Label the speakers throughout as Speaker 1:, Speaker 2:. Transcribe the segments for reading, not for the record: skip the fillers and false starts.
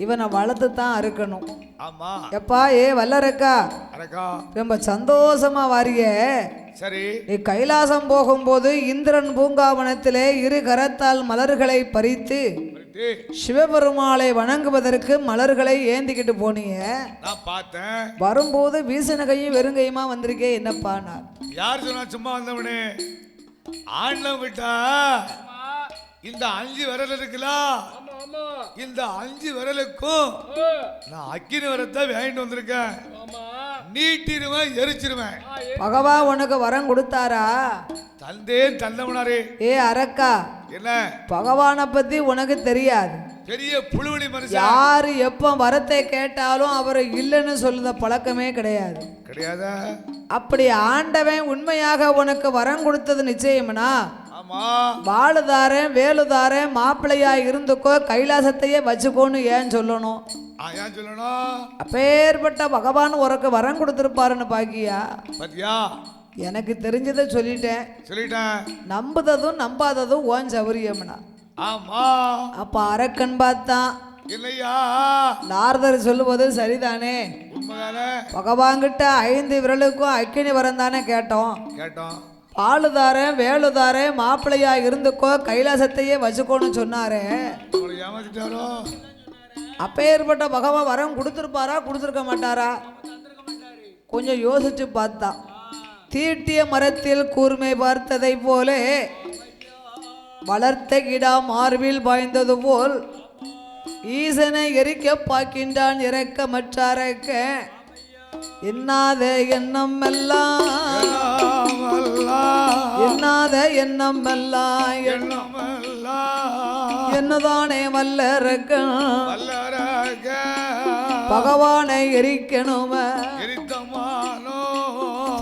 Speaker 1: இவனை வளர்த்து தான் அறுக்கணும்.
Speaker 2: ஆமா.
Speaker 1: எப்பா ஏ வல்லரக்கா ரொம்ப சந்தோஷமா வாரிய.
Speaker 2: சரி.
Speaker 1: நீ கைலாசம் போகும்போது இந்திரன் பூங்காவனத்திலே இரு கரத்தால் மலர்களை பறித்து சிவபெருமாளை வணங்குவதற்கு மலர்களை ஏந்திக்கிட்டு போனீங்க.
Speaker 2: நான் பார்த்தேன்.
Speaker 1: வரும்போது வீசின கையும் வெறுங்கையுமா வந்திருக்கே, என்னப்பா? நான்
Speaker 2: யார் சொன்னா சும்மா வந்தவனே? ஆண்டம் விட்டா இந்த 5 விரல் இருக்கலாம், இந்த 5 விரலுக்கும் நான் அக்கினி வரத்தை வாங்கிட்டு வந்திருக்கேன். நீட்டிடுவேன், எரிச்சிருவேன்.
Speaker 1: பகவா உனக்கு வரம் கொடுத்தாரா?
Speaker 2: தந்தேன் தந்தவனாரே.
Speaker 1: ஏ அரக்கா,
Speaker 2: என்ன
Speaker 1: பகவானை பத்தி உனக்கு தெரியாது.
Speaker 2: பெரிய புழுவலி மனுஷன்.
Speaker 1: யாரு எப்ப வரத்தை கேட்டாலும் அவர் இல்லைன்னு சொல்லுத பழக்கமே கிடையாது.
Speaker 2: கிடையாதா? அப்படி
Speaker 1: ஆண்டவன் உண்மையாக உனக்கு வரம் கொடுத்தது நிச்சயம்னா,
Speaker 2: ஆமா,
Speaker 1: வாழுதாரன் வேலுதாரன் மாப்பிள்ளையா இருந்துக்கோ, கைலாசத்தையே வச்சுக்கோன்னு ஏன் சொல்லணும்?
Speaker 2: ஏன் சொல்லணும்?
Speaker 1: அப்பேற்பட்ட பகவான் உனக்கு வரம் கொடுத்திருப்பாருன்னு பாக்கியா?
Speaker 2: பாத்தியா?
Speaker 1: எனக்கு தெரிஞ்சதை சொல்லிட்டேன். நம்புததும் நம்பாததும் ஓன் சௌரியம்னா.
Speaker 2: ஆமா.
Speaker 1: அப்ப அரக்கன் பார்த்தான்.
Speaker 2: இல்லையா?
Speaker 1: நாரதர் சொல்லுவது சரிதானே?
Speaker 2: உண்மைதானே?
Speaker 1: பகவான்கிட்ட 5 விரலுக்கும் அக்கினி வரம் தானே கேட்டோம். பாலுதாரன் வேலுதாரன் மாப்பிள்ளையா இருந்துக்கோ, கைலாசத்தையே வச்சுக்கோன்னு சொன்னாரே. அப்பேற்பட்ட பகவான் வரம் கொடுத்திருப்பாரா கொடுத்திருக்க மாட்டாரா? கொஞ்சம் யோசிச்சு பார்த்தா, தீட்டிய மரத்தில் கூர்மை பார்த்ததை போலே வளர்த்த கிடா மார்பில் பாய்ந்தது போல் ஈசனை எரிக்க பார்க்கின்றான் இறக்கமற்றாரக்க. என்னாத எண்ணம் எல்லாம் என்னதானே வல்லரக்க பகவானை எரிக்கணுமே.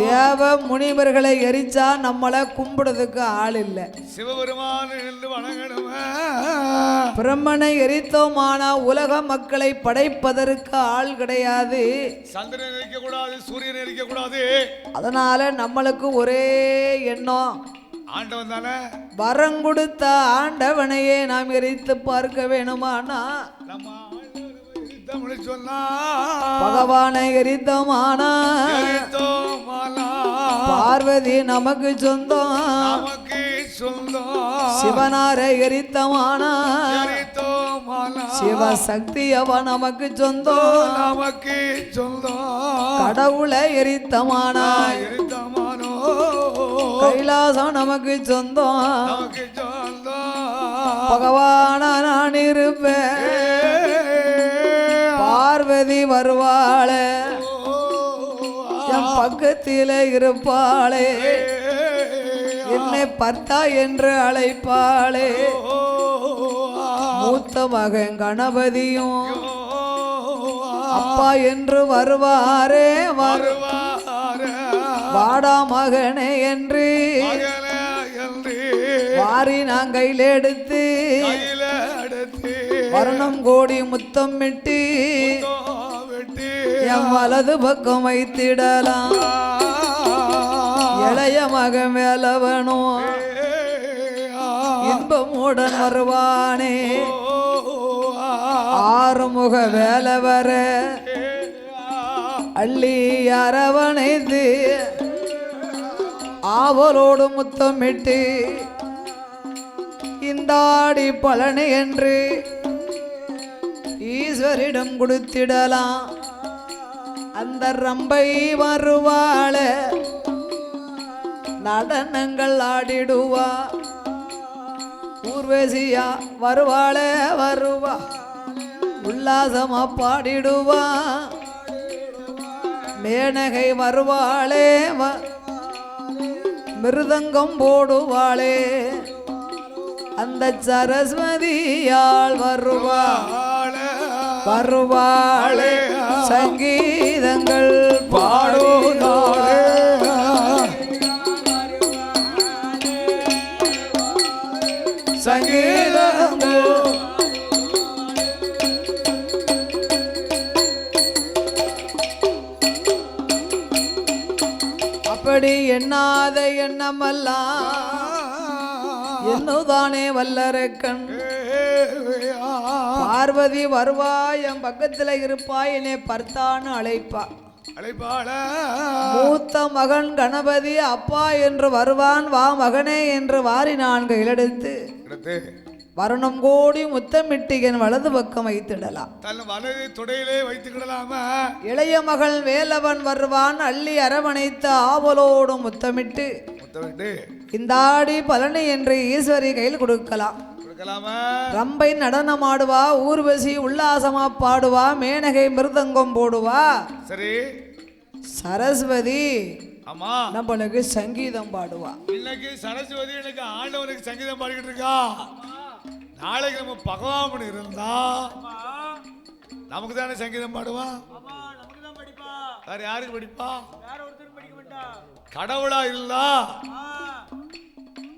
Speaker 1: தேவ முனிவர்களை எரிச்சா நம்மளை கும்பிடுறதுக்கு ஆள் இல்லை.
Speaker 2: சிவபெருமான் வணங்கணுமே.
Speaker 1: பிரம்மனை எரித்தோமானா உலக மக்களை படைப்பதற்கு ஆள் கிடையாது.
Speaker 2: சந்திரன் எரிக்க கூடாது, சூரியன் எரிக்க கூடாது.
Speaker 1: அதனால நம்மளுக்கு ஒரே எண்ணம்,
Speaker 2: ஆண்டவன் தானே.
Speaker 1: வரம் கொடுத்த ஆண்டவனையே நாம் எரித்து பார்க்க வேணுமானா பகவானை எரித்தோமானா பார்வதி நமக்கு சொந்தம். சிவனாரை எரித்தமானா சிவசக்தி அவ நமக்கு சொந்தம். கடவுளை எரித்தமானா கைலாசம் நமக்கு சொந்தம். பகவான நான் இருப்பேன், பார்வதி வருவாளே, என் பக்கத்திலே இருப்பாளே, என்னை பர்த்தா என்று அழைப்பாளே. மூத்த மகன் கணபதியும் அப்பா என்று வருவாரே, வாடா மகனே என்று வாரி நான் கையில் எடுத்து வர்ணம் கோடி முத்தம் விட்டு என் வலது பக்கம் வைத்திடலாம். இளைய மகன் வேலவனும் இன்பமுடன் வருவானே. ஆறுமுக வேலவர அள்ளி அரவணைத்து ஆவலோடு முத்தமிட்டு இந்தாடி பழனி என்று ஈஸ்வரிடம் கொடுத்திடலாம். அந்த ரம்பை வருவாள நடனங்கள் ஆடிடுவா. ஊர்வசியா வருவாளே வருவா, உல்லாசமா பாடிடுவா. மேனகை வருவாளே மிருதங்கம் போடுவாளே. அந்த சரஸ்வதியால் வருவாளே சங்கீதங்கள் பாடுவாளே. சங்கீதங்கள் அப்படி எண்ணாத எண்ணமெல்லாம் என்னதானே வல்லரக்கன் பார்வதி வருவா என் பக்கத்துல இருப்பா என்னை பர்த்தான்னு அழைப்பா.
Speaker 2: அழைப்பாள
Speaker 1: மூத்த மகன் கணபதி அப்பா என்று வருவான். வா மகனே என்று வாரி 4 கையிலெடுத்து வருணம் கோடி முத்தமிட்டு என் வலது பக்கம் வைத்திடலாம்.
Speaker 2: தன் வலது துடையிலே வைத்துக்கிடலாமா.
Speaker 1: இளைய மகள் வேலவன் வருவான். அள்ளி அரவணைத்த ஆவலோடு முத்தமிட்டு இந்தாடி பழனி என்று ஈஸ்வரி கையில் கொடுக்கலாம். ரம்பை நடனம் ஆடுவா. ஊர்வசி உல்லாசமா பாடுவா. மேனகை மிருதங்கம் போடுவா.
Speaker 2: சரி.
Speaker 1: சரஸ்வதி
Speaker 2: ஆமா
Speaker 1: நம்மளுக்கு சங்கீதம் பாடுவா.
Speaker 2: இன்னைக்கு சரஸ்வதி எனக்கு ஆண்டவனுக்கு சங்கீதம் பாடிக்கிட்டு இருக்கா. நாளைக்கு நம்ம பகவான் இருந்தா நமக்கு தானே சங்கீதம் பாடுவான். வேற யாருக்கு படிப்பா? கடவுளா இருந்தா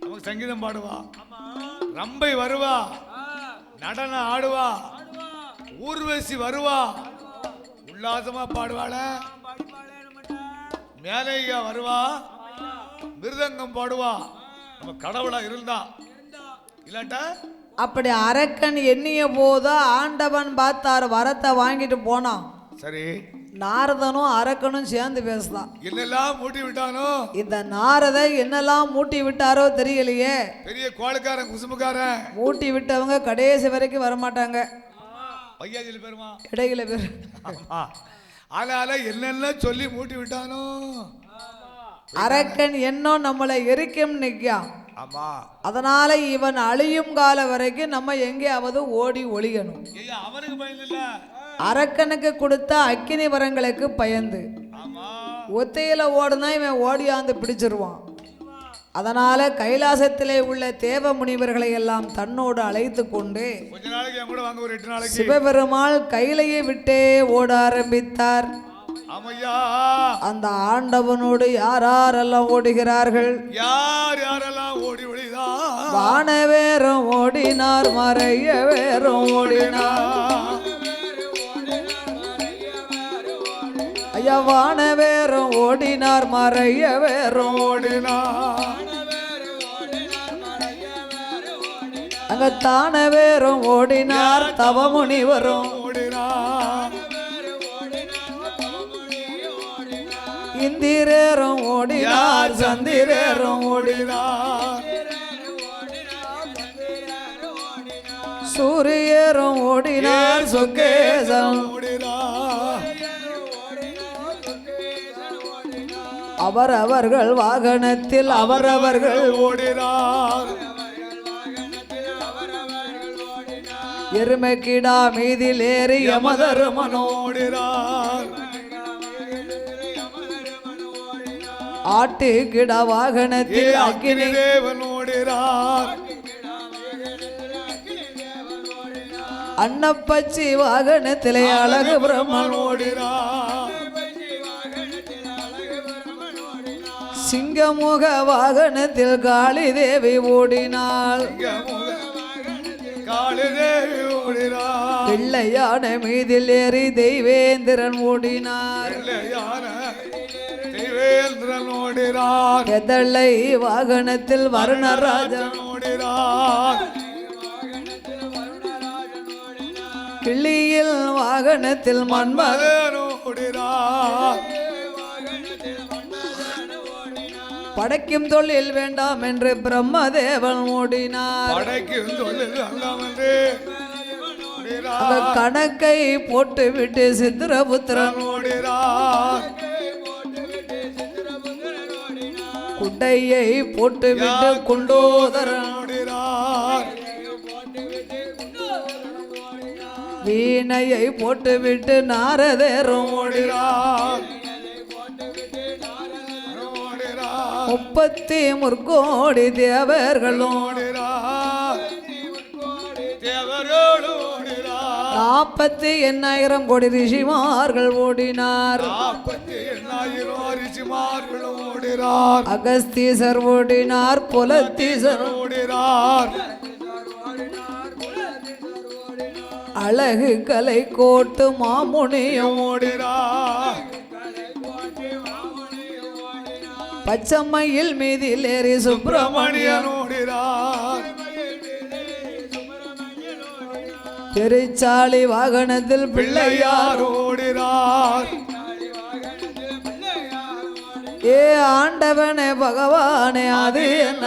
Speaker 2: நமக்கு சங்கீதம் பாடுவா. ரம்பை வருவா. நடனம் ஆடுவா. ஊர்வசி வருவா. உல்லாசமா பாடுவாள. மேலையா வருவா. மிருதங்கம் பாடுவா. நம்ம கடவுளா இருந்தா. இல்லாட்ட
Speaker 1: அப்படி அரக்கன் எண்ணிய போது ஆண்டவன் பார்த்தார். வரத்தை வாங்கிட்டு போனான்.
Speaker 2: சரி.
Speaker 1: நாரதனும் அரக்கனும் சேர்ந்து பேசலாம்.
Speaker 2: என்னெல்லாம் மூட்டி விட்டானோ. இந்த
Speaker 1: நாரத என்னெல்லாம் மூட்டி விட்டாரோ தெரியலையே.
Speaker 2: பெரிய கோளுக்காரன் குசுமுக்காரன்.
Speaker 1: மூட்டி விட்டவங்க கடைசி வரைக்கும் வரமாட்டாங்க.
Speaker 2: பையாஜில பேருமா
Speaker 1: இடையில பேர்.
Speaker 2: ஆனால என்னெல்லாம் சொல்லி மூட்டி விட்டானோ.
Speaker 1: அரக்கன் என்னும் நம்மளை எரிக்கும் நிற்கான்.
Speaker 2: ஆமா.
Speaker 1: அதனால இவன் அழியும் கால வரைக்கும் நம்ம எங்கேயாவது ஓடி ஒளியணும்.
Speaker 2: அவனுக்கு பயந்து இல்ல.
Speaker 1: அரக்கனுக்கு கொடுத்த அக்கினி வரங்களுக்கு பயந்து ஒத்தையில ஓடுனா இவன் ஓடியாந்து பிடிச்சிருவான். அதனால கைலாசத்திலே உள்ள தேவ முனிவர்களை எல்லாம் தன்னோடு அழைத்து கொண்டு சிவபெருமாள் கையிலேயே விட்டே ஓட ஆரம்பித்தார். அந்த ஆண்டவனோடு யாரெல்லாம் ஓடுகிறார்கள்?
Speaker 2: யார் யாரெல்லாம் ஓடி ஒளிதார்?
Speaker 1: வானவேரும் ஓடினார். மறைய வேறும் ஓடினார். ஐயா வானவேரும் ஓடினார். மறைய வேறும் ஓடினார். அங்க தானவேரும் ஓடினார். தவமுனிவரும்
Speaker 2: ஓடினார்.
Speaker 1: இந்திரேரும் ஓடினார். சந்திரேரும் ஓடினார். சூரியரும் ஓடினார். சொக்கேசம்
Speaker 2: ஓடினார்.
Speaker 1: அவரவர்கள் வாகனத்தில் அவரவர்கள்
Speaker 2: ஓடினார்.
Speaker 1: எருமைக்கிடா மீதில் ஏறி யமதருமனோ
Speaker 2: ஓடினார்.
Speaker 1: ஆட்டுக்கிடா வாகனத்தில் அக்கினி
Speaker 2: தேவன் ஓடினார்.
Speaker 1: அன்னப்பச்சி வாகனத்திலே அழகு பிரம்மன்
Speaker 2: ஓடினார்.
Speaker 1: சிங்கமுக வாகனத்தில் காளி தேவி ஓடினாள்.
Speaker 2: காளிதேவி ஓடினார்.
Speaker 1: பிள்ளையான மீதில் ஏறி தெய்வேந்திரன் ஓடினார்.
Speaker 2: தெய்வேந்திரன் ஓடினார்.
Speaker 1: எதளை வாகனத்தில் வருணராஜன்
Speaker 2: ஓடினார்.
Speaker 1: கிளியில் வாகனத்தில் மன்மதன்
Speaker 2: ஓடினார்.
Speaker 1: படைக்கும் தொழில் வேண்டாம் என்று பிரம்மதேவன் ஓடினார்.
Speaker 2: படைக்கும் தொழில் வேண்டாம் என்று
Speaker 1: கணக்கை போட்டு விட்டு சித்திரபுத்திரன்
Speaker 2: ஓடினார்.
Speaker 1: குட்டையை போட்டு விட்டு குண்டோதரன்
Speaker 2: ஓடினார்.
Speaker 1: வீணையை போட்டு விட்டு நாரதேரும்
Speaker 2: ஓடினார்.
Speaker 1: 33 தேவர்களும்
Speaker 2: ஓடினார்.
Speaker 1: 48,000 கோடி ரிஷிமார்கள் ஓடினார். அகஸ்தீசர் ஓடினார். புலத்தீசர்
Speaker 2: ஓடினார்.
Speaker 1: அழகு கலை கோட்டு மாமுனியும்
Speaker 2: ஓடினார்.
Speaker 1: பச்சம்மையில் மீதில் ஏறி சுப்பிரமணியன்
Speaker 2: ஓடினார்.
Speaker 1: பெருச்சாளி வாகனத்தில் பிள்ளையார்
Speaker 2: பிள்ளையார் ஓடினார்
Speaker 1: ஏ ஆண்டவனே பகவானே அது என்ன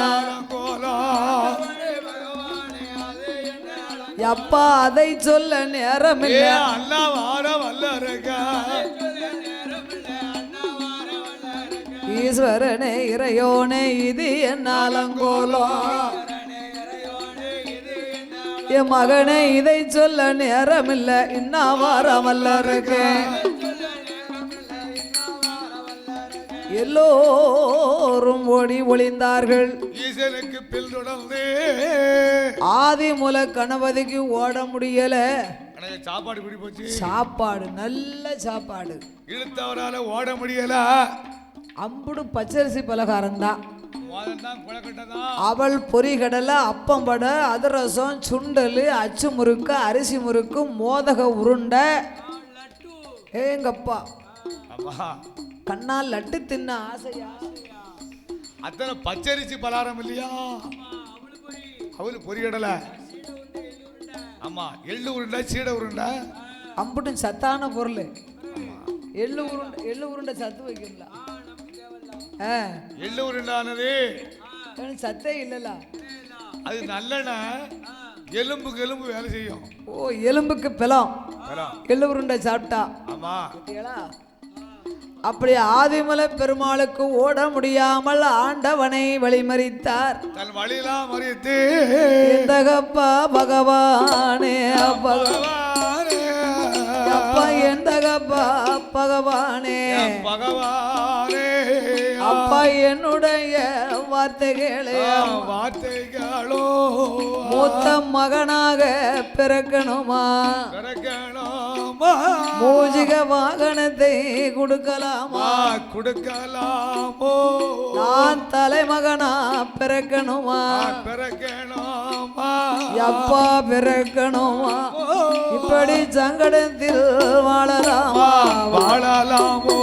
Speaker 2: கோலம்
Speaker 1: அப்பா அதை சொல்ல நேரமில்ல
Speaker 2: அண்ணா வார வல்லருக்க
Speaker 1: ஈஸ்வரனே இறையோனே இது என்னாலங்கோலம் என் மகனே இதை சொல்ல நேரமில்ல இன்னா வாரமல்ல இருக்கேன் எல்லோரும் ஓடி ஒளிந்தார்கள்
Speaker 2: ஈசனுக்கு பில் தொடர்ந்து
Speaker 1: ஆதிமூல கணபதிக்கு ஓட முடியல
Speaker 2: எனக்கு சாப்பாடு குடி போச்சு
Speaker 1: சாப்பாடு நல்ல சாப்பாடு
Speaker 2: இழுத்தவரால ஓட முடியல
Speaker 1: அம்புடு பச்சரிசி பலகாரம் தான்
Speaker 2: மோதந்தான் குளக்கட்டதான்
Speaker 1: அவள் பொரிகடலை அப்பம்பட அதிரசம் சுண்டல் அச்சு முறுக்கு அரிசி முறுக்கு மோதக உருண்டை ஏங்கப்பா
Speaker 2: அம்மா
Speaker 1: கண்ணால் லட்டு தின்ன ஆசையா
Speaker 2: அத்தனை பச்சரிசி பலாரம் இல்லையா அவரு பொரியடல ஆமா எள்ளு உருண்டை சீடை உருண்டை
Speaker 1: அம்புட்டும் சத்தான பொருள் எள்ளு உருண்டை சத்து வைக்கல
Speaker 2: எள்ளு உருண்டானது
Speaker 1: சத்தே இல்லல
Speaker 2: அது நல்லெண்ணெய் எலும்புக்கு எலும்பு வேலை செய்யும்
Speaker 1: ஓ எலும்புக்கு பலம் எள்ளு உருண்டை சாப்பிட்டா
Speaker 2: ஆமா
Speaker 1: அப்படி ஆதிமலை பெருமாளுக்கு ஓட முடியாமல் ஆண்டவனை வழிமறித்தார்
Speaker 2: தன் வழியெல்லாம் மறித்து
Speaker 1: எந்தகப்பா பகவானே அப்பா எந்தகப்பா பகவானே
Speaker 2: பகவானே
Speaker 1: அப்பா என்னுடைய வார்த்தைகளே
Speaker 2: வார்த்தைகளோ
Speaker 1: மூத்த மகனாக பிறக்கணுமா
Speaker 2: பிறக்கணுமா
Speaker 1: மூஜிக வாகனத்தை கொடுக்கலாமா
Speaker 2: கொடுக்கலாமோ
Speaker 1: நான் தலைமகனா பிறக்கணுமா
Speaker 2: பிறக்கணுமா
Speaker 1: அப்பா பிறக்கணுமா இப்படி சங்கடத்தில் வாழலாமா
Speaker 2: வாழலாமோ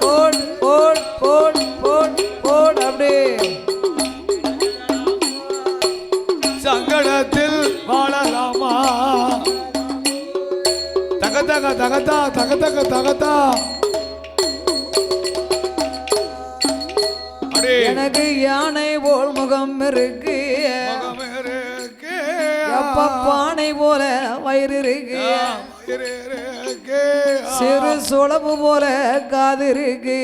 Speaker 1: போட் போட் போட் போட் போட் அப்படி
Speaker 2: சங்கடத்தில் வாழலாமா தகதக தகதா தகதக தகதா
Speaker 1: எனக்கு யானை போல் முகம் இருக்கு அப்பா பானை போல வயிறு இருக்கு சிறு சுளவு போல காது இருக்கு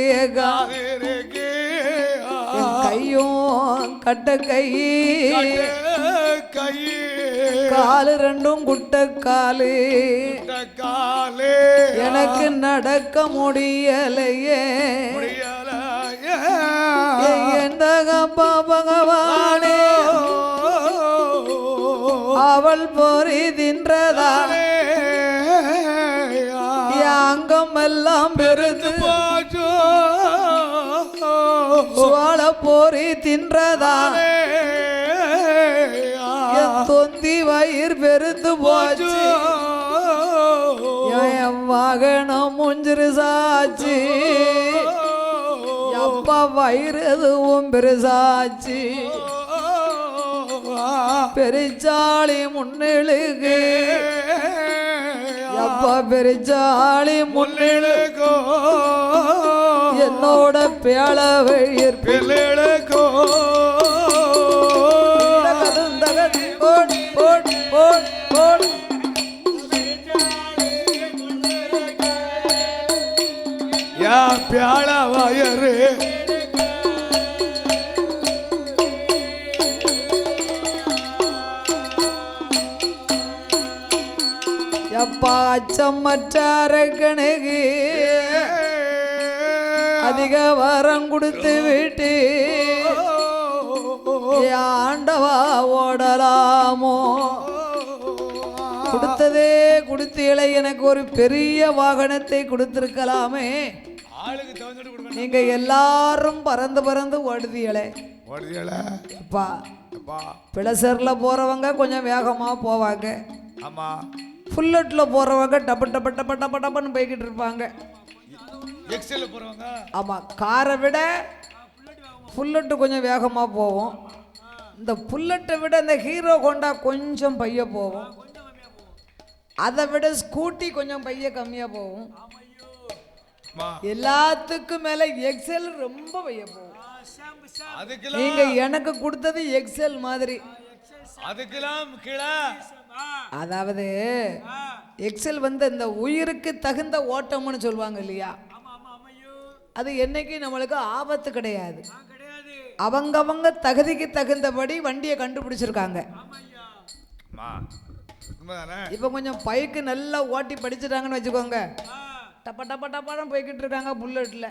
Speaker 1: கையும் கட்ட கை காலு ரெண்டும் குட்ட காலு எனக்கு நடக்க முடியலையே எந்த பகவானே அவள் பொறி தின்றதானே அங்கம் எல்லாம் பெருது சுவால பொறி தின்றதானே தொந்தி வயிறு பெருத்து போச்சு என் வாகனம் முஞ்சிரு சாச்சு அப்பா வயிறு எதுவும் பெருசாச்சு பெருச்சாளி முன்னிழுகு அப்பா பெருச்சாளி முன்னிழுகோ என்னோட பேள வயிறு
Speaker 2: பிள்ளைக்கோ
Speaker 1: போட் போட் போட் போட்
Speaker 2: யா பியாள வயரு
Speaker 1: எப்பா அச்சமற்றார கணக்கு அதிக வரம் கொடுத்து விட்டு ஆண்டவா ஓடலாமோ கொடுத்ததே கொடுத்தீங்களே எனக்கு ஒரு பெரிய வாகனத்தை கொடுத்திருக்கலாமே
Speaker 2: ஆளுக்கு தகுந்த கொடுக்கணும்
Speaker 1: நீங்க எல்லாரும் பறந்து பறந்து ஓடுதீங்களே
Speaker 2: ஓடுதியல
Speaker 1: அப்பா
Speaker 2: அப்பா
Speaker 1: பிளசர்ல போறவங்க கொஞ்சம் வேகமா போவாங்க
Speaker 2: ஆமா
Speaker 1: புல்லட்ல போறவங்க டப்பு டப்பு டப்பு டப்பு டப்புன்னு போய்கிட்டு இருப்பாங்க
Speaker 2: எக்ஸல்ல போறவங்க
Speaker 1: ஆமா காரை விட புல்லட்டு கொஞ்சம் வேகமா போவோம் இந்த புல்லட்டை விட இந்த ஹீரோ ஹோண்டா கொஞ்சம் பைய போகும், அதை விட ஸ்கூட்டி கொஞ்சம் பைய கம்மியா போகும், எல்லாத்துக்கும் மேல எக்ஸல் ரொம்ப பைய போகும். நீங்க எனக்கு கொடுத்தது எக்ஸல் மாதிரி,
Speaker 2: அதுக்கெல்லாம் கீழே.
Speaker 1: அதாவது எக்ஸல் வந்து இந்த உயிருக்கு தகுந்த ஓட்டம்னு சொல்லுவாங்க இல்லையா, அது என்னைக்கு நம்மளுக்கு ஆபத்து கிடையாது. அவங்கவங்க தகுதிக்கு தகுந்தபடி வண்டியை கண்டுபிடிச்சிருக்காங்க. இப்ப கொஞ்சம் பைக்கு நல்லா ஓட்டி படிச்சுட்டாங்கன்னு வச்சுக்கோங்க, டப்ப டப்ப டப்பாடம் போய்கிட்டு இருக்காங்க புல்லட்ல.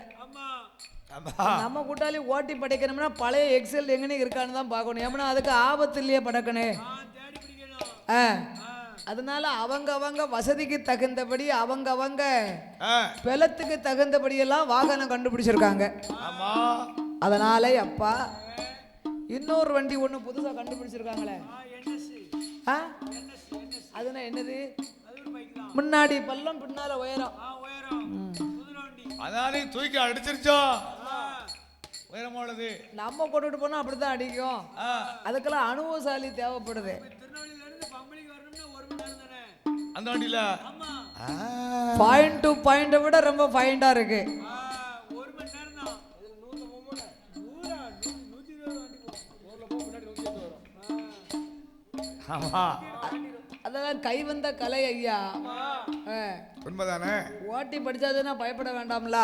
Speaker 1: நம்ம கூட்டாளி ஓட்டி படிக்கணும்னா பழைய எக்ஸல் எங்கன்னு இருக்கான்னு தான் பார்க்கணும். ஏன்னா அதுக்கு ஆபத்து இல்லையே படக்கணே. அதனால அவங்க வசதிக்கு தகுந்தபடி அவங்க பெலத்துக்கு தகுந்தபடி எல்லாம் வாகனம் கண்டுபிடிச்சிருக்காங்க. அதனால அப்பா இன்னொரு வண்டி ஒண்ணு புதுசா கண்டுபிடிச்சிருக்காங்களே, அதுனா என்னது, முன்னாடி பள்ளம் பின்னால உயரம்,
Speaker 2: அதானே தூக்கி அடிச்சிருச்சோ உயரமானது.
Speaker 1: நம்ம கொண்டுட்டு போனா அப்படித்தான் அடிக்கும். அதுக்கெல்லாம் அனுபவசாலி தேவைப்படுது.
Speaker 2: அந்த வண்டியில
Speaker 1: பாயிண்ட் டு பாயிண்ட விட ரொம்ப பாயிண்டா இருக்கு. அதெல்லாம் கை வந்த கலை ஐயா.
Speaker 2: உண்மைதானே,
Speaker 1: ஓட்டி படிச்சாதுன்னா பயப்பட வேண்டாம்ல.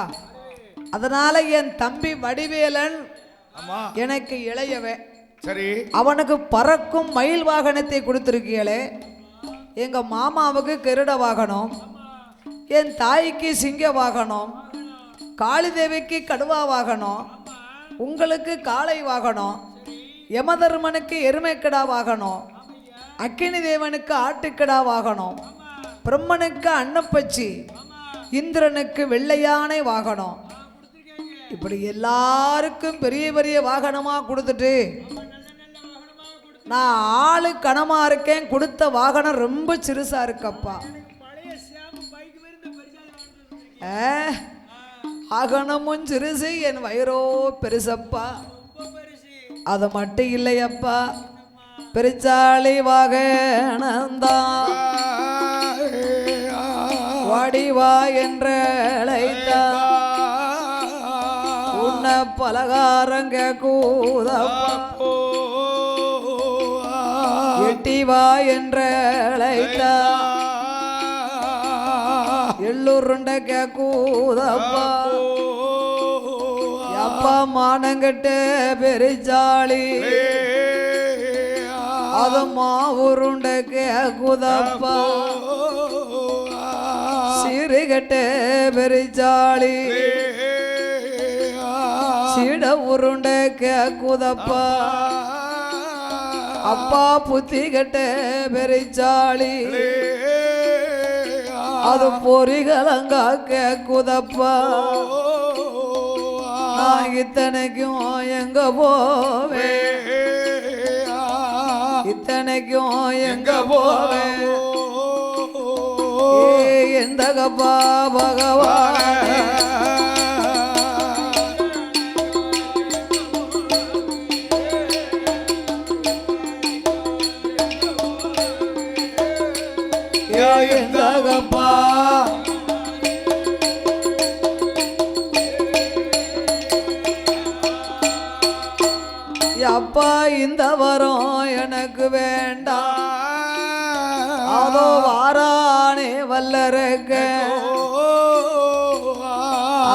Speaker 1: அதனால என் தம்பி வடிவேலன் எனக்கு இளையவன்,
Speaker 2: சரி,
Speaker 1: அவனுக்கு பறக்கும் மயில் வாகனத்தை கொடுத்திருக்கீங்களே. எங்க மாமாவுக்கு கருட வாகனம், என் தாய்க்கு சிங்க வாகனம், காளி தேவிக்கு கடுவா வாகனம், உங்களுக்கு காளை வாகனம், யமதர்மனுக்கு எருமைக்கடா வாகனம், அக்கினி தேவனுக்கு ஆட்டுக்கடா வாகனம், பிரம்மனுக்கு அன்னப்பச்சி, இந்திரனுக்கு வெள்ளையானை வாகனம். இப்படி எல்லாருக்கும் பெரிய பெரிய வாகனமா கொடுத்துட்டு நான் ஆளு கனமா இருக்கேன். கொடுத்த வாகனம் ரொம்ப சிறுசா இருக்கப்பா. வாகனமும் சிறுசு, என் வயிறோ பெருசப்பா. அது மட்டும் இல்லையப்பா, பெருச்சாளி வாகனந்தான் வாடிவா என்ற அழைத்தா, உன்ன பலகாரங்க கூதப்பா, எட்டிவா என்ற அழைத்தா, எள்ளுருண்ட கூதப்பா, அப்பா மானங்கட்ட பெருச்சாளி அது மாவுருண்ட குதப்பா, சீருகட்ட பெருச்சாளி சீட உருண்ட குதப்பா, அப்பா புத்தி கட்ட பெருச்சாளி அது பொறிகளங்கா குதப்பா. நான் இத்தனைக்கும் எங்க போவே, இத்தனைக்கும் எங்க போவே, எந்தகப்பா பகவான். எந்தகப்பா அப்பா இந்த வரம் எனக்கு வேண்டாம். அதோ வாரானே வல்லரக்க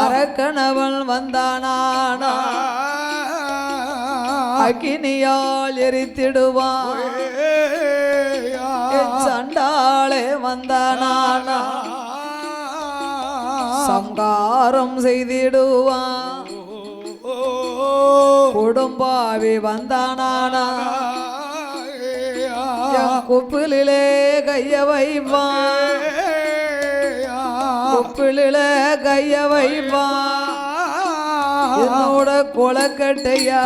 Speaker 1: அரக்கணவன் வந்தானானா, அக்கினியால் எரித்திடுவான். சண்டாளே வந்தானானா சங்காரம் செய்திடுவான். குடும்பாவி வந்தானானா குப்பிலே கைய வைப்பான், குப்பிலே கைய வைப்பான். என்னோட கொலக்கட்டையா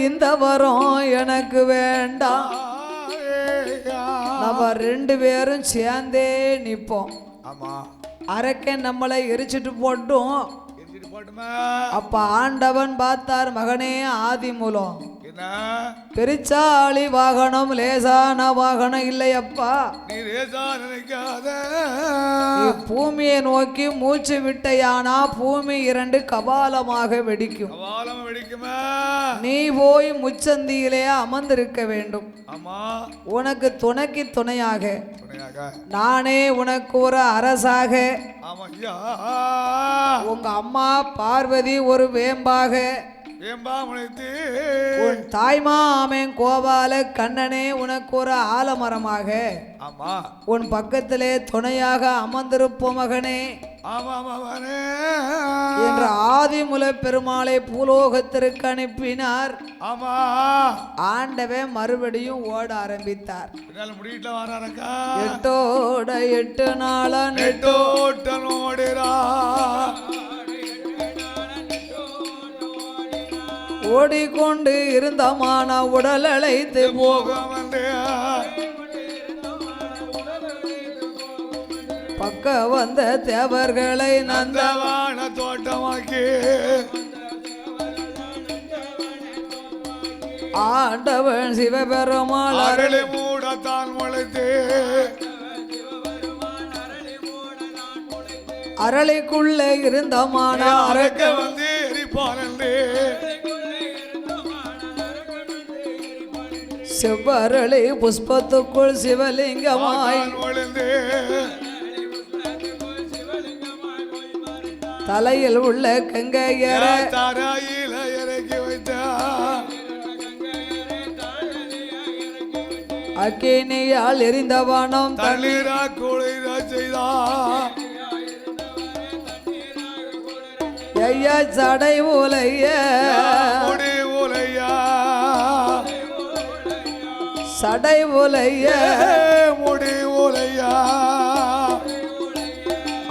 Speaker 1: இந்த வரம் எனக்கு வேண்டாம். நம்ம 2 பேரும் சேர்ந்தே நிப்போம்.
Speaker 2: ஆமா
Speaker 1: அரக்கன் நம்மளை எரிச்சிட்டு போட்டும்.
Speaker 2: எரிச்சிட்டு போட்டுமா.
Speaker 1: அப்ப ஆண்டவன் பார்த்தார், மகனே ஆதி மூலம்
Speaker 2: என்ன
Speaker 1: பெருச்சாளி வாகனம் லேசான வாகனம் இல்லையப்பா.
Speaker 2: நீ லேசா நினைக்காத.
Speaker 1: நீ பூமியை நோக்கி மூச்சு விட்டையானா பூமி 2 கபாலமாக வெடிக்கும்.
Speaker 2: கபாலம் வெடிக்குமா.
Speaker 1: நீ போய் முச்சந்தியிலே அமர்ந்திருக்க வேண்டும்.
Speaker 2: ஆமா
Speaker 1: உனக்கு துணைக்கு துணையாக
Speaker 2: துணையாக
Speaker 1: நானே உனக்கு ஒரு அரசாக,
Speaker 2: ஆமா ஐயா.
Speaker 1: உங்க அம்மா பார்வதி ஒரு வேம்பாக,
Speaker 2: வேம்பா முளைத்து
Speaker 1: உன் தாய்மாமன் கோபால கண்ணனே உனக்கு ஒரு ஆலமரமாக,
Speaker 2: ஆமா
Speaker 1: உன் பக்கத்திலே துணையாக அமர்ந்திருப்போம் மகனே
Speaker 2: ஆமா மகனே
Speaker 1: என்ற ஆதிமுல பெருமாளை பூலோகத்திற்கு அனுப்பினார்.
Speaker 2: ஆமா
Speaker 1: ஆண்டவன் மறுபடியும் ஓட ஆரம்பித்தார்.
Speaker 2: என்னால முடியல வராரக்கா.
Speaker 1: 8ஓட 8 நாளா
Speaker 2: நெட்டோட்டம் ஓடுறா.
Speaker 1: ஓடிக்கொண்டு இருந்தமான உடல் அழைத்து
Speaker 2: போகம் வந்து
Speaker 1: பக்க வந்த தேவர்களை
Speaker 2: நந்தவான தோட்டமாக்கி
Speaker 1: ஆண்டவன் சிவபெருமாள்
Speaker 2: அரளி மூடத்தான் முளைத்து
Speaker 1: அரளிக்குள்ளே இருந்தமான
Speaker 2: அரக்க வந்து எரிப்பானே.
Speaker 1: செவ்வரளி புஷ்பத்துக்குள் சிவலிங்கமாய்
Speaker 2: ஒளிந்து
Speaker 1: தலையில் உள்ள கங்கையர
Speaker 2: தரையில இறக்கி வைத்தார்.
Speaker 1: அக்கினியால் எரிந்தவனம்
Speaker 2: தண்ணீரா குளிர செய்தார்.
Speaker 1: ஐயா சடை உலைய
Speaker 2: முடி உலையா
Speaker 1: சடை உலைய
Speaker 2: முடி உலையா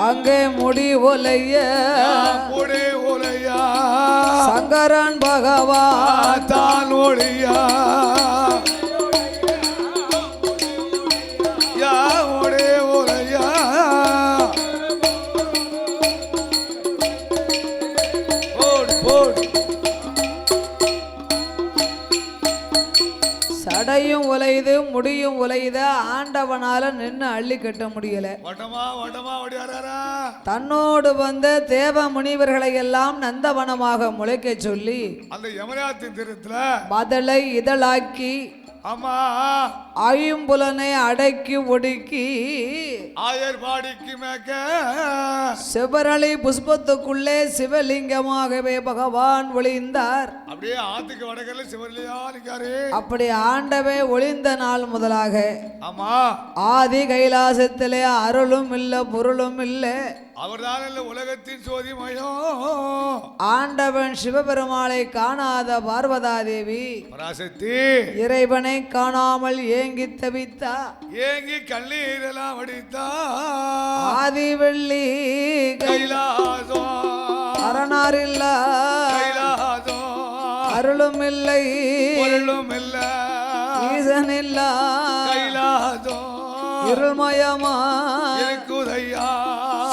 Speaker 1: அங்கே முடி உலைய
Speaker 2: முடி உலையா
Speaker 1: சங்கரன் பகவான்
Speaker 2: தான் ஒளியா யா முடி உலையா. போடு போடு
Speaker 1: சடையும் உலையுது முடியும் உலையுத ஆண்டவனால நின்று அள்ளி கட்ட முடியல.
Speaker 2: வட்டமா வட்டமா ஓடியாரா.
Speaker 1: தன்னோடு வந்த தேவ முனிவர்களை எல்லாம் நந்தவனமாக முளைக்க சொல்லி
Speaker 2: அந்த யமராத்தின் திருத்துல
Speaker 1: மதலை இதழாக்கி
Speaker 2: ஆமா
Speaker 1: ஐம்புலனை அடக்கி ஒடுக்கி
Speaker 2: ஆயர்பாடிக்கு மேக்க
Speaker 1: சிவரளி புஷ்பத்துக்குள்ளே சிவலிங்கமாகவே பகவான் ஒளிந்தார்.
Speaker 2: அப்படியே ஆத்துக்கு வடக்கல்ல சிவலியா நிக்காரு.
Speaker 1: அப்படி ஆண்டவே ஒளிந்த நாள் முதலாக
Speaker 2: ஆமா
Speaker 1: ஆதி கைலாசத்திலே அருளும் இல்ல பொருளும் இல்ல.
Speaker 2: அவர்தான் இல்ல உலகத்தின் சோதிமயம்.
Speaker 1: ஆண்டவன் சிவபெருமாளை காணாத பார்வதாதேவி
Speaker 2: பராசக்தி
Speaker 1: இறைவனை காணாமல் ஏங்கி தவித்தா.
Speaker 2: ஏங்கி கண்ணீரெல்லாம் வடித்தா.
Speaker 1: ஆதி வெள்ளி
Speaker 2: கைலாசம்
Speaker 1: அரணாரில்ல
Speaker 2: கைலாசம்
Speaker 1: அருளும் இல்லை
Speaker 2: பொருளும் இல்ல
Speaker 1: ஈசன் இல்ல
Speaker 2: கைலாசம்
Speaker 1: இருள்மயமா
Speaker 2: இருக்குதையா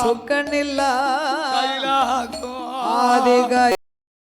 Speaker 1: சுக்கன் இல்ல
Speaker 2: கைலாசம்
Speaker 1: ஆதிகாய்